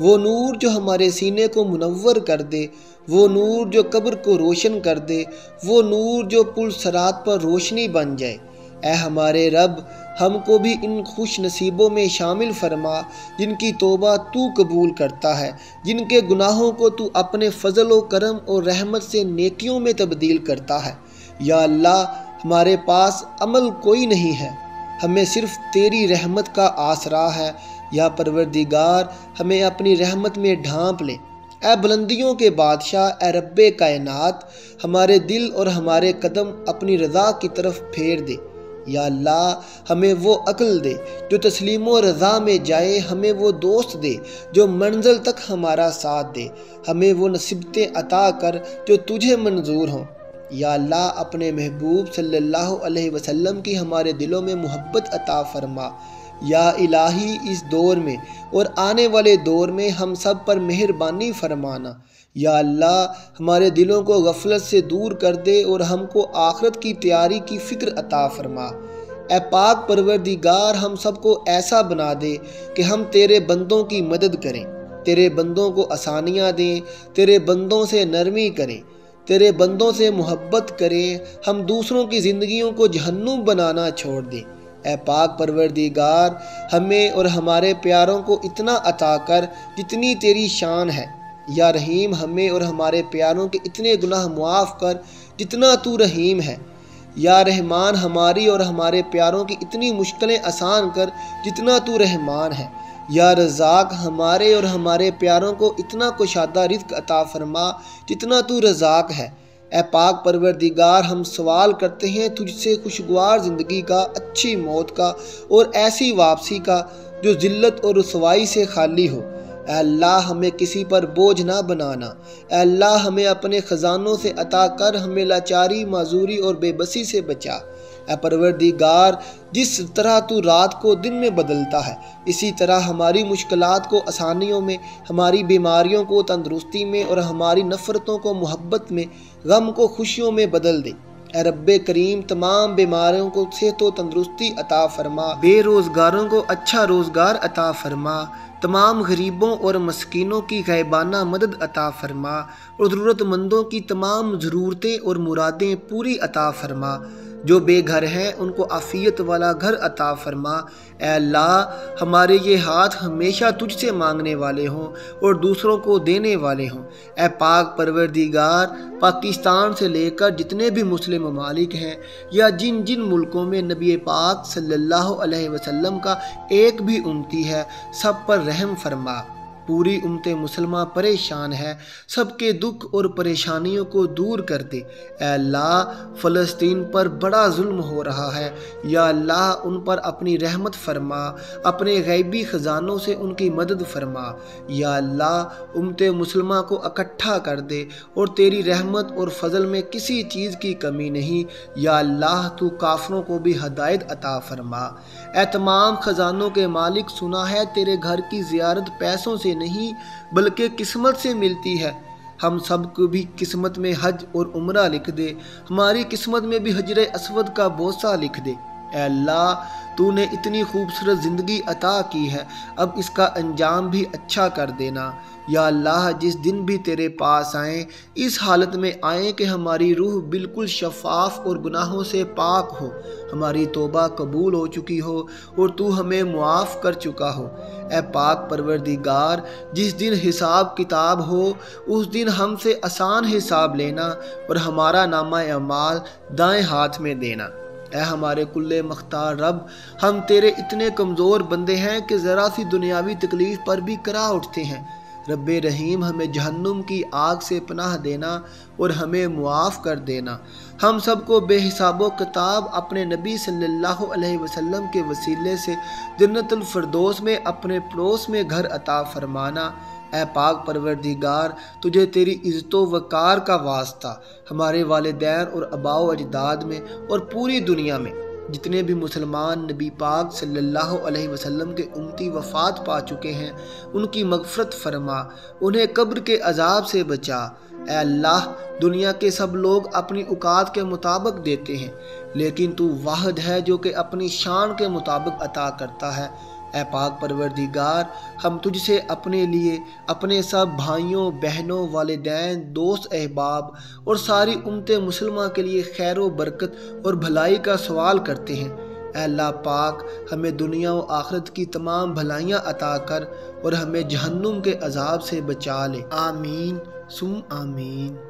وہ نور جو ہمارے سینے کو منور کر دے، وہ نور جو قبر کو روشن کر دے، وہ نور جو پل صراط پر روشنی بن جائے۔ اے ہمارے رب، ہم کو بھی ان خوش نصیبوں میں شامل فرما جن کی توبہ تو قبول کرتا ہے، جن کے گناہوں کو تو اپنے فضل و کرم اور رحمت سے نیکیوں میں تبدیل کرتا ہے۔ یا اللہ، ہمارے پاس عمل کوئی نہیں ہے، ہمیں صرف تیری رحمت کا آسرا ہے۔ یا پروردگار، ہمیں اپنی رحمت میں ڈھانپ لے۔ اے بلندیوں کے بادشاہ، اے رب کائنات، ہمارے دل اور ہمارے قدم اپنی رضا کی طرف پھیر دے۔ یا اللہ، ہمیں وہ عقل دے جو تسلیم و رضا میں جائے، ہمیں وہ دوست دے جو منزل تک ہمارا ساتھ دے، ہمیں وہ نصیبتیں عطا کر جو تجھے منظور ہوں۔ یا اللہ، اپنے محبوب صلی اللہ علیہ وسلم کی ہمارے دلوں میں محبت عطا فرما۔ یا الہی، اس دور میں اور آنے والے دور میں ہم سب پر مہربانی فرمانا۔ یا اللہ، ہمارے دلوں کو غفلت سے دور کر دے اور ہم کو آخرت کی تیاری کی فکر عطا فرما۔ اے پاک پروردگار، ہم سب کو ایسا بنا دے کہ ہم تیرے بندوں کی مدد کریں، تیرے بندوں کو آسانیاں دیں، تیرے بندوں سے نرمی کریں، تیرے بندوں سے محبت کریں، ہم دوسروں کی زندگیوں کو جہنم بنانا چھوڑ دیں۔ اے پاک پروردگار، ہمیں اور ہمارے پیاروں کو اتنا عطا کر جتنی تیری شان ہے۔ یا رحیم، ہمیں اور ہمارے پیاروں کے اتنے گناہ معاف کر جتنا تو رحیم ہے۔ یا رحمان، ہماری اور ہمارے پیاروں کی اتنی مشکلیں آسان کر جتنا تو رحمان ہے۔ یا رزاق، ہمارے اور ہمارے پیاروں کو اتنا کشادہ رزق عطا فرما جتنا تو رزاق ہے۔ اے پاک پروردگار، ہم سوال کرتے ہیں تجھ سے خوشگوار زندگی کا، اچھی موت کا اور ایسی واپسی کا جو ذلت اور رسوائی سے خالی ہو۔ اے اللہ، ہمیں کسی پر بوجھ نہ بنانا۔ اے اللہ، ہمیں اپنے خزانوں سے عطا کر، ہمیں لاچاری، معذوری اور بے بسی سے بچا۔ اے پروردگار، جس طرح تو رات کو دن میں بدلتا ہے، اسی طرح ہماری مشکلات کو آسانیوں میں، ہماری بیماریوں کو تندرستی میں اور ہماری نفرتوں کو محبت میں، غم کو خوشیوں میں بدل دے۔ اے رب کریم، تمام بیماروں کو صحت و تندرستی عطا فرما، بے روزگاروں کو اچھا روزگار عطا فرما، تمام غریبوں اور مسکینوں کی غیبانہ مدد عطا فرما اور ضرورت مندوں کی تمام ضرورتیں اور مرادیں پوری عطا فرما۔ جو بے گھر ہیں ان کو عافیت والا گھر عطا فرما۔ اے اللہ، ہمارے یہ ہاتھ ہمیشہ تجھ سے مانگنے والے ہوں اور دوسروں کو دینے والے ہوں۔ اے پاک پروردگار، پاکستان سے لے کر جتنے بھی مسلم ممالک ہیں یا جن جن ملکوں میں نبی پاک صلی اللہ علیہ وسلم کا ایک بھی امتی ہے، سب پر رحم فرما۔ پوری امت مسلمہ پریشان ہے، سب کے دکھ اور پریشانیوں کو دور کر دے۔ اے اللہ، فلسطین پر بڑا ظلم ہو رہا ہے، یا اللہ ان پر اپنی رحمت فرما، اپنے غیبی خزانوں سے ان کی مدد فرما۔ یا اللہ، امت مسلمہ کو اکٹھا کر دے اور تیری رحمت اور فضل میں کسی چیز کی کمی نہیں۔ یا اللہ، تو کافروں کو بھی ہدایت عطا فرما۔ اے تمام خزانوں کے مالک، سنا ہے تیرے گھر کی زیارت پیسوں سے نہیں بلکہ قسمت سے ملتی ہے۔ ہم سب کو بھی قسمت میں حج اور عمرہ لکھ دے، ہماری قسمت میں بھی حجر اسود کا بوسہ لکھ دے۔ اے اللہ، تو نے اتنی خوبصورت زندگی عطا کی ہے، اب اس کا انجام بھی اچھا کر دینا۔ یا اللہ، جس دن بھی تیرے پاس آئیں، اس حالت میں آئیں کہ ہماری روح بالکل شفاف اور گناہوں سے پاک ہو، ہماری توبہ قبول ہو چکی ہو اور تو ہمیں معاف کر چکا ہو۔ اے پاک پروردگار، جس دن حساب کتاب ہو اس دن ہم سے آسان حساب لینا اور ہمارا نامہ اعمال دائیں ہاتھ میں دینا۔ اے ہمارے کل مختار رب، ہم تیرے اتنے کمزور بندے ہیں کہ ذرا سی دنیاوی تکلیف پر بھی کرا اٹھتے ہیں۔ رب رحیم، ہمیں جہنم کی آگ سے پناہ دینا اور ہمیں معاف کر دینا۔ ہم سب کو بے حساب و کتاب اپنے نبی صلی اللہ علیہ وسلم کے وسیلے سے جنت الفردوس میں اپنے پڑوس میں گھر عطا فرمانا۔ اے پاک پروردگار، تجھے تیری عزت و وقار کا واسطہ، ہمارے والدین اور آباء و اجداد میں اور پوری دنیا میں جتنے بھی مسلمان نبی پاک صلی اللہ علیہ وسلم کے امتی وفات پا چکے ہیں، ان کی مغفرت فرما، انہیں قبر کے عذاب سے بچا۔ اے اللہ، دنیا کے سب لوگ اپنی اوقات کے مطابق دیتے ہیں، لیکن تو واحد ہے جو کہ اپنی شان کے مطابق عطا کرتا ہے۔ اے پاک پروردگار، ہم تجھ سے اپنے لیے، اپنے سب بھائیوں بہنوں، والدین، دوست احباب اور ساری امت مسلمہ کے لیے خیر و برکت اور بھلائی کا سوال کرتے ہیں۔ اے اللہ پاک، ہمیں دنیا و آخرت کی تمام بھلائیاں عطا کر اور ہمیں جہنم کے عذاب سے بچا لے۔ آمین ثم آمین۔